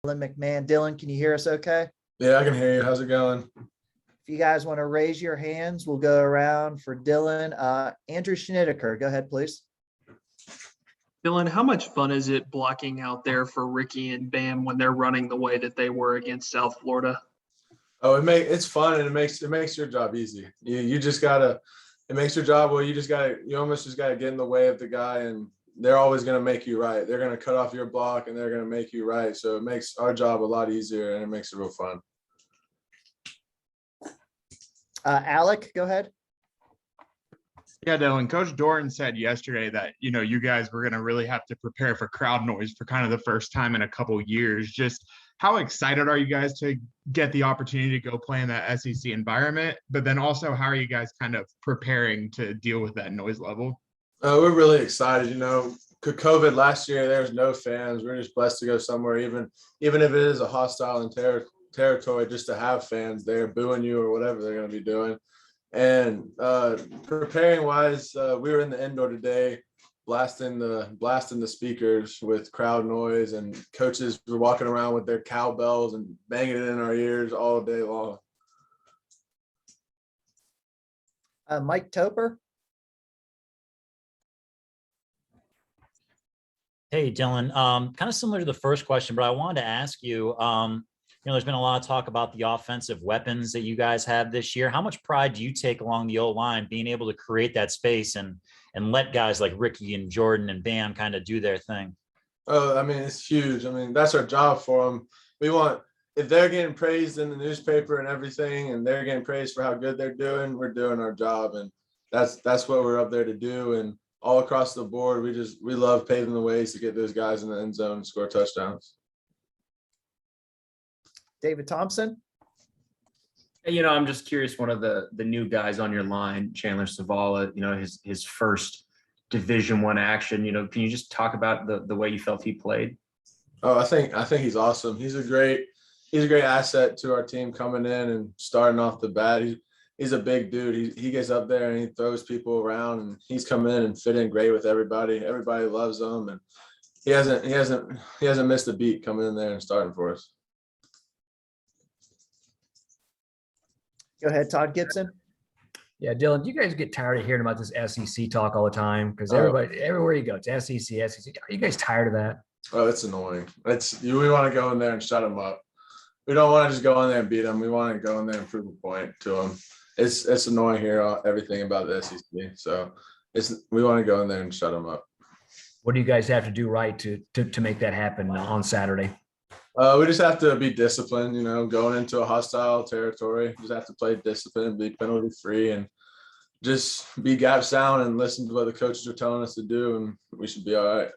McMahon. Dylan, can you hear us okay? Yeah, I can hear you. How's it going? If you guys want to raise your hands, we'll go around for Dylan. Andrew Schnittiker, go ahead, please. Dylan, how much fun is it blocking out there for Ricky and Bam when they're running the way that they were against South Florida? Oh, it's fun and it makes your job easy. You just gotta it makes your job well. You almost just gotta get in the way of the guy, and they're always gonna make you right. They're gonna cut off your block and they're gonna make you right. So it makes our job a lot easier and it makes it real fun. Alec, go ahead. Yeah, Dylan, Coach Doran said yesterday that, you guys were going to really have to prepare for crowd noise for kind of the first time in a couple years. Just how excited are you guys to get the opportunity to go play in that SEC environment? But then also, how are you guys kind of preparing to deal with that noise level? We're really excited. COVID last year, there was no fans. We're just blessed to go somewhere, even if it is a hostile territory, just to have fans there booing you or whatever they're going to be doing. And preparing wise, we were in the indoor today, blasting the speakers with crowd noise, and coaches were walking around with their cowbells and banging it in our ears all day long. Mike Toper. Hey, Dylan, kind of similar to the first question, but I wanted to ask you, there's been a lot of talk about the offensive weapons that you guys have this year. How much pride do you take along the O-line being able to create that space and let guys like Ricky and Jordan and Bam kind of do their thing? Oh, it's huge. That's our job for them. If they're getting praised in the newspaper and everything, and they're getting praised for how good they're doing, we're doing our job. And that's what we're up there to do. And all across the board, we love paving the ways to get those guys in the end zone and score touchdowns. David Thompson. I'm just curious, one of the new guys on your line, Chandler Savala, his first Division I action, can you just talk about the way you felt he played? Oh, I think he's awesome. He's a great asset to our team coming in and starting off the bat. He's a big dude. He gets up there and he throws people around, and he's come in and fit in great with everybody. Everybody loves him, and he hasn't missed a beat coming in there and starting for us. Go ahead, Todd Gibson. Yeah, Dylan, do you guys get tired of hearing about this SEC talk all the time? Because everywhere you go, it's SEC. Are you guys tired of that? Oh, it's annoying. We want to go in there and shut them up. We don't want to just go in there and beat them. We want to go in there and prove a point to them. It's annoying here, everything about the SEC. So we want to go in there and shut them up. What do you guys have to do right to make that happen on Saturday? We just have to be disciplined, going into a hostile territory. Just have to play disciplined, be penalty free, and just be gap sound and listen to what the coaches are telling us to do, and we should be all right.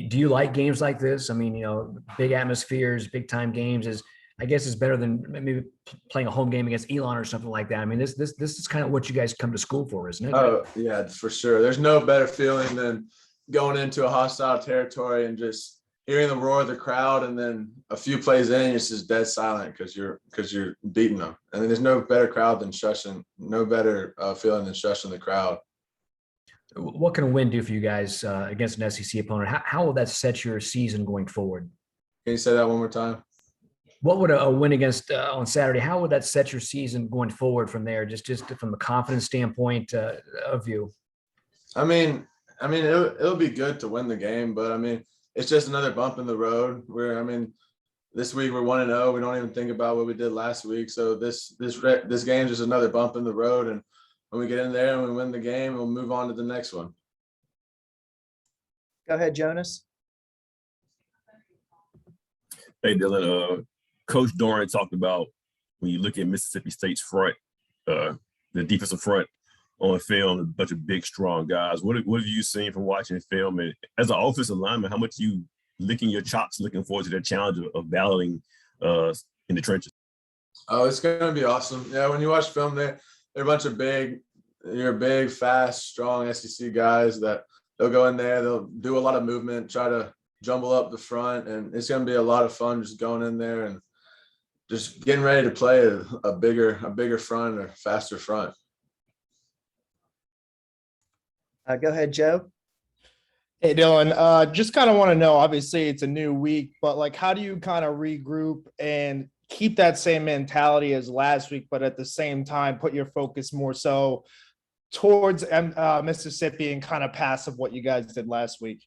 Do you like games like this? Big atmospheres, big time games is better than maybe playing a home game against Elon or something like that. This is kind of what you guys come to school for, isn't it? Oh yeah, for sure. There's no better feeling than going into a hostile territory and just hearing the roar of the crowd, and then a few plays in, it's just dead silent because you're beating them. And then there's no better crowd than shushing, no better feeling than shushing the crowd. What can a win do for you guys against an SEC opponent? How will that set your season going forward? Can you say that one more time? What would a win against on Saturday? How would that set your season going forward from there? Just from a confidence standpoint of you. It'll be good to win the game, but it's just another bump in the road. This week we're 1-0. We don't even think about what we did last week. So this game is just another bump in the road. And when we get in there and we win the game, we'll move on to the next one. Go ahead, Jonas. Hey, Dylan. Coach Doran talked about when you look at Mississippi State's front, the defensive front on film, a bunch of big, strong guys. What have you seen from watching film? And as an offensive lineman, how much you licking your chops, looking forward to the challenge of battling in the trenches? Oh, it's going to be awesome. Yeah, when you watch film, they're a bunch of big, fast, strong SEC guys that they'll go in there, they'll do a lot of movement, try to jumble up the front, and it's going to be a lot of fun just going in there and just getting ready to play a bigger front or faster front. Go ahead, Joe. Hey Dylan, just kind of want to know, obviously it's a new week, but like how do you kind of regroup and keep that same mentality as last week, but at the same time put your focus more so towards Mississippi and kind of passive what you guys did last week?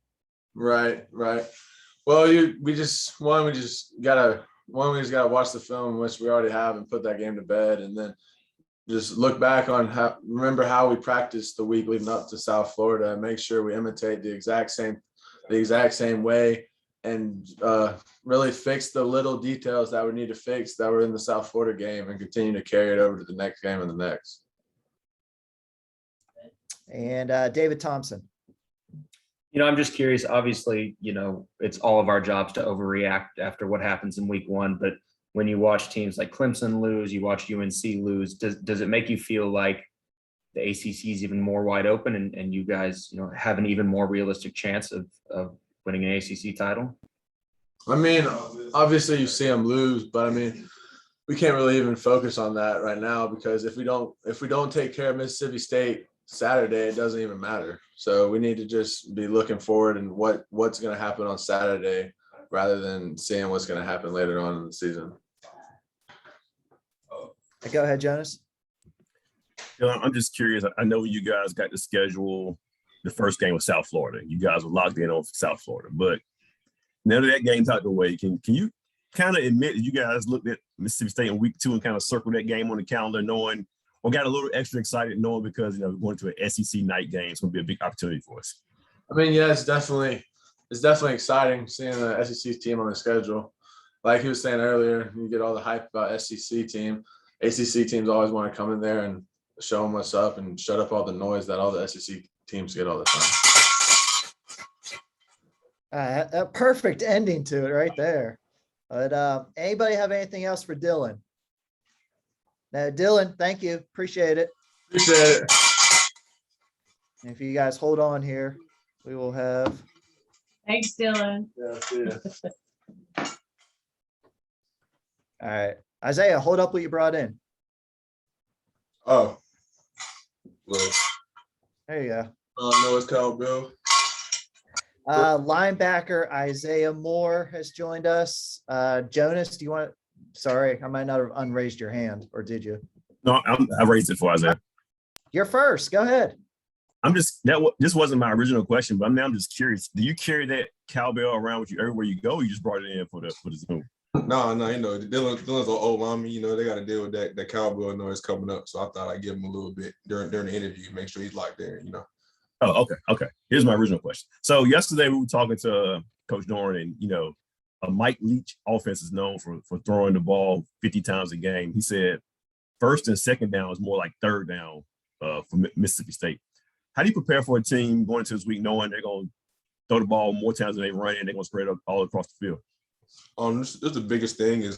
Right, right. Well, we just gotta watch the film, which we already have, and put that game to bed, and then just look back on remember how we practiced the week leading up to South Florida, and make sure we imitate the exact same way, and really fix the little details that we need to fix that were in the South Florida game, and continue to carry it over to the next game and the next. And David Thompson. I'm just curious, obviously, it's all of our jobs to overreact after what happens in week one, but when you watch teams like Clemson lose, you watch UNC lose, does it make you feel like the ACC is even more wide open and you guys, have an even more realistic chance of winning an ACC title? I mean, obviously you see them lose, but I mean, we can't really even focus on that right now, because if we don't take care of Mississippi State Saturday, it doesn't even matter. So we need to just be looking forward and what's going to happen on Saturday, rather than seeing what's going to happen later on in the season. Go ahead, Jonas. I'm just curious. I know you guys got the schedule. The first game was South Florida. You guys were locked in on South Florida. But now that that game's out the way, can you kind of admit that you guys looked at Mississippi State in week 2 and kind of circled that game on the calendar, knowing, or got a little extra excited knowing because, we're going to an SEC night game. It's going to be a big opportunity for us. I mean, yeah, it's definitely exciting seeing the SEC team on the schedule. Like he was saying earlier, you get all the hype about SEC team. ACC teams always want to come in there and show them what's up and shut up all the noise that all the SEC teams get all the time. A perfect ending to it right there. But anybody have anything else for Dylan? No, Dylan, thank you. Appreciate it. Appreciate it. And if you guys hold on here, we will have. Thanks, Dylan. Yeah, see ya. All right. Isaiah, hold up what you brought in. Oh. Well, There you go. no, it's cowbell. Linebacker Isaiah Moore has joined us. Jonas, do you want? Sorry, I might not have unraised your hand, or did you? No, I raised it for Isaiah. You're first. Go ahead. This wasn't my original question, but I'm just curious. Do you carry that cowbell around with you everywhere you go? Or you just brought it in for the Zoom? No, Dylan's an old mommy. They got to deal with that cowbell noise coming up. So I thought I'd give him a little bit during the interview, make sure he's locked in. Oh, okay. Here's my original question. So yesterday we were talking to Coach Doran, and a Mike Leach offense is known for throwing the ball 50 times a game. He said first and second down is more like third down for Mississippi State. How do you prepare for a team going into this week knowing they're going to throw the ball more times than they run and they're going to spread it all across the field? This the biggest thing is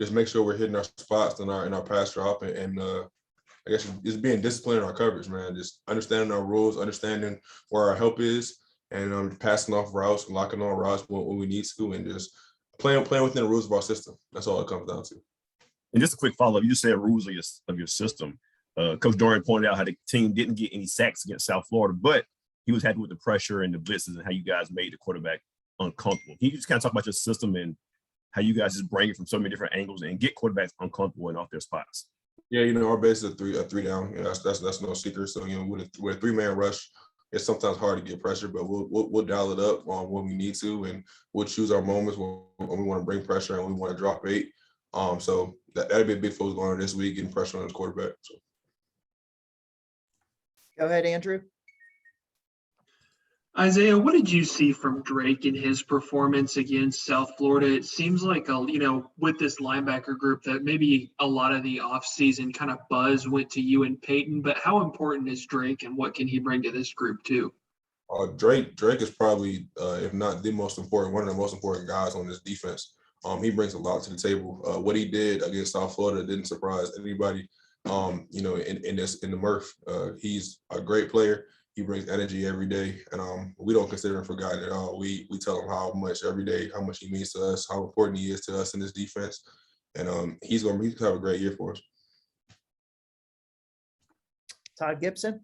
just make sure we're hitting our spots in our pass drop, and I guess just being disciplined in our coverage, man. Just understanding our rules, understanding where our help is, and passing off routes, locking on routes when we need to, and just playing within the rules of our system. That's all it comes down to. And just a quick follow-up, you just said rules of your system. Coach Doran pointed out how the team didn't get any sacks against South Florida, but he was happy with the pressure and the blitzes and how you guys made the quarterback uncomfortable. Can you just kind of talk about your system and how you guys just bring it from so many different angles and get quarterbacks uncomfortable and off their spots? Yeah, our base is a three down. That's no secret. So with a 3-man rush, it's sometimes hard to get pressure, but we'll dial it up when we need to, and we'll choose our moments when we want to bring pressure and we want to drop bait. So that'll be a big focus going on this week, getting pressure on the quarterback. So. Go ahead, Andrew. Isaiah, what did you see from Drake in his performance against South Florida? It seems like, with this linebacker group that maybe a lot of the offseason kind of buzz went to you and Peyton, but how important is Drake and what can he bring to this group too? Drake is probably, if not the most important, one of the most important guys on this defense. He brings a lot to the table. What he did against South Florida didn't surprise anybody. In the Murph, he's a great player. He brings energy every day, and we don't consider him forgotten at all. We tell him how much every day, how much he means to us, how important he is to us in this defense, and he's going to have a great year for us. Todd Gibson.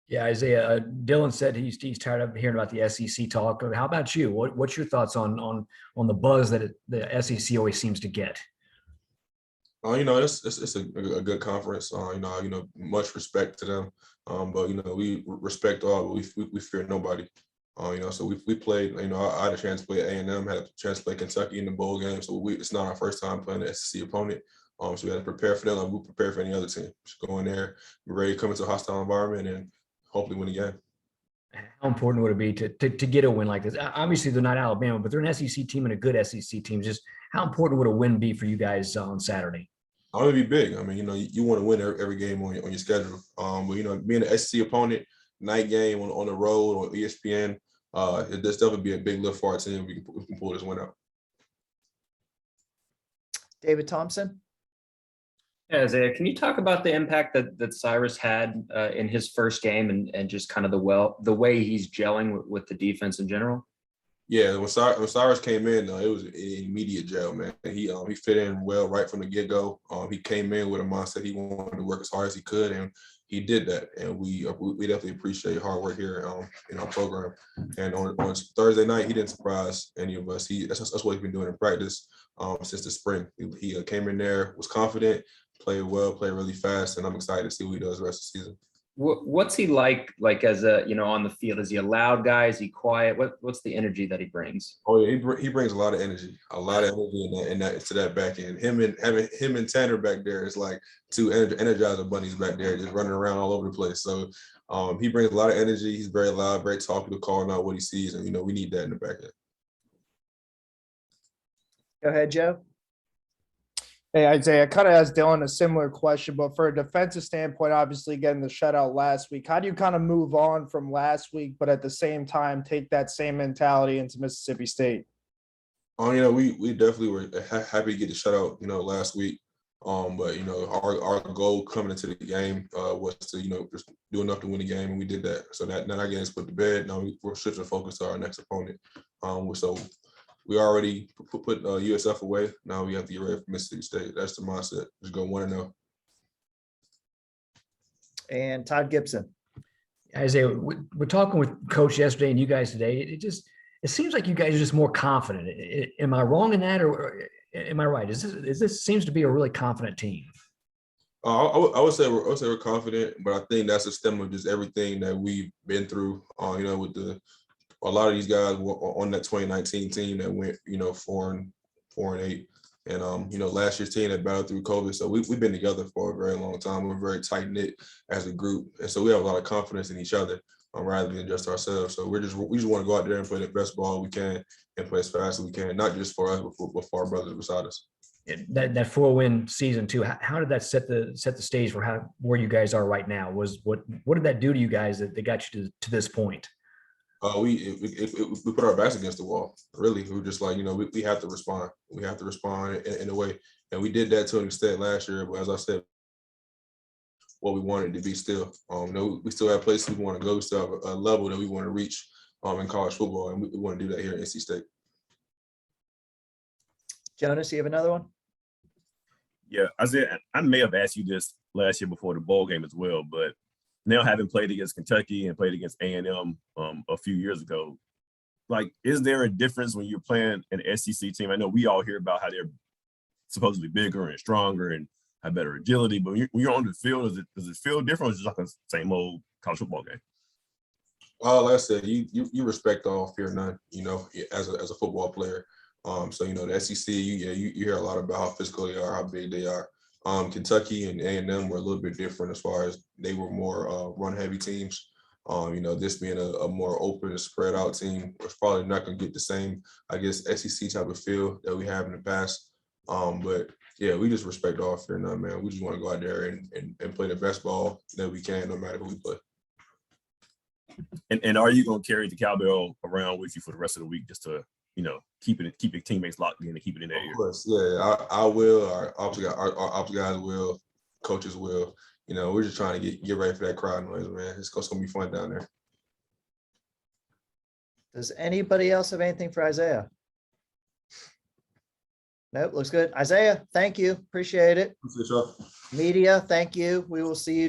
Yeah, Isaiah, Dylan said he's tired of hearing about the SEC talk. How about you? What's your thoughts on the buzz that the SEC always seems to get? It's a good conference. Much respect to them. But we respect all, but we fear nobody. So we played. I had a chance to play at A&M, had a chance to play Kentucky in the bowl game. So it's not our first time playing an SEC opponent. So we had to prepare for them like we prepare for any other team. Just go in there, be ready to come into a hostile environment, and hopefully win the game. How important would it be to get a win like this? Obviously, they're not Alabama, but they're an SEC team and a good SEC team. Just how important would a win be for you guys on Saturday? I want to be big. I mean, you want to win every game on your schedule. But being an SEC opponent, night game on the road or ESPN, there's definitely be a big lift for our team. We can pull this one out. David Thompson. Yeah, Isaiah, can you talk about the impact that Cyrus had in his first game and just kind of the way he's gelling with the defense in general? Yeah, when Cyrus came in, it was an immediate gel, man. He fit in well right from the get-go. He came in with a mindset he wanted to work as hard as he could, and he did that. And we definitely appreciate hard work here in our program. And on Thursday night, he didn't surprise any of us. That's what he's been doing in practice since the spring. He came in there, was confident, played well, played really fast, and I'm excited to see what he does the rest of the season. What's he like as a on the field? Is he a loud guy? Is he quiet? What's the energy that he brings? Oh yeah, he brings a lot of energy in that to that back end. Him and Tanner back there is like two energizer bunnies back there, just running around all over the place. So he brings a lot of energy. He's very loud, very talkative, calling out what he sees, and we need that in the back end. Go ahead, Joe. Hey, Isaiah, I kind of asked Dylan a similar question, but for a defensive standpoint, obviously getting the shutout last week, how do you kind of move on from last week, but at the same time take that same mentality into Mississippi State? We definitely were happy to get the shutout, last week. But our goal coming into the game was to just do enough to win the game, and we did that. So that now game is put to bed. Now we're shifting focus to our next opponent. So we already put USF away. Now we have to get ready for Mississippi State. That's the mindset. Just go 1-0. And Todd Gibson. Isaiah, we're talking with Coach yesterday and you guys today. It seems like you guys are just more confident. Am I wrong in that, or am I right? This seems to be a really confident team? I would say we're confident, but I think that's a stem of just everything that we've been through. With a lot of these guys were on that 2019 team that went 4-8, and last year's team that battled through COVID. So we've been together for a very long time. We're very tight knit as a group, and so we have a lot of confidence in each other rather than just ourselves. So we just want to go out there and play the best ball we can and play as fast as we can, not just for us, but for our brothers beside us. That 4-win season too. How did that set the stage for where you guys are right now? What did that do to you guys that got you to this point? We put our backs against the wall. Really, we were just like, we have to respond. We have to respond in a way, and we did that to an extent last year. But as I said, what we wanted to be still, we still have places we want to go. We still have a level that we want to reach in college football, and we want to do that here at NC State. Jonas, you have another one? Yeah, Isaiah, I may have asked you this last year before the bowl game as well, but now having played against Kentucky and played against A&M a few years ago, like, is there a difference when you're playing an SEC team? I know we all hear about how they're supposedly bigger and stronger and have better agility, but when you're on the field, does it feel different, or is it just like a same old college football game? Like I said, you respect all, fear none. As a football player. So the SEC, you hear a lot about how physical they are, how big they are. Kentucky and A&M were a little bit different as far as they were more run-heavy teams. This being a more open and spread out team, was probably not going to get the same, I guess, SEC type of feel that we have in the past. But yeah, we just respect all, fear none, man. We just want to go out there and play the best ball that we can, no matter who we play. And are you going to carry the cowbell around with you for the rest of the week just to keep your teammates locked in and keep it in their ear? Of course, yeah, I will. Our ops guys will. Coaches will. We're just trying to get ready for that crowd noise, man. It's going to be fun down there. Does anybody else have anything for Isaiah? Nope, looks good. Isaiah, thank you. Appreciate it. Appreciate y'all. Media, thank you. We will see you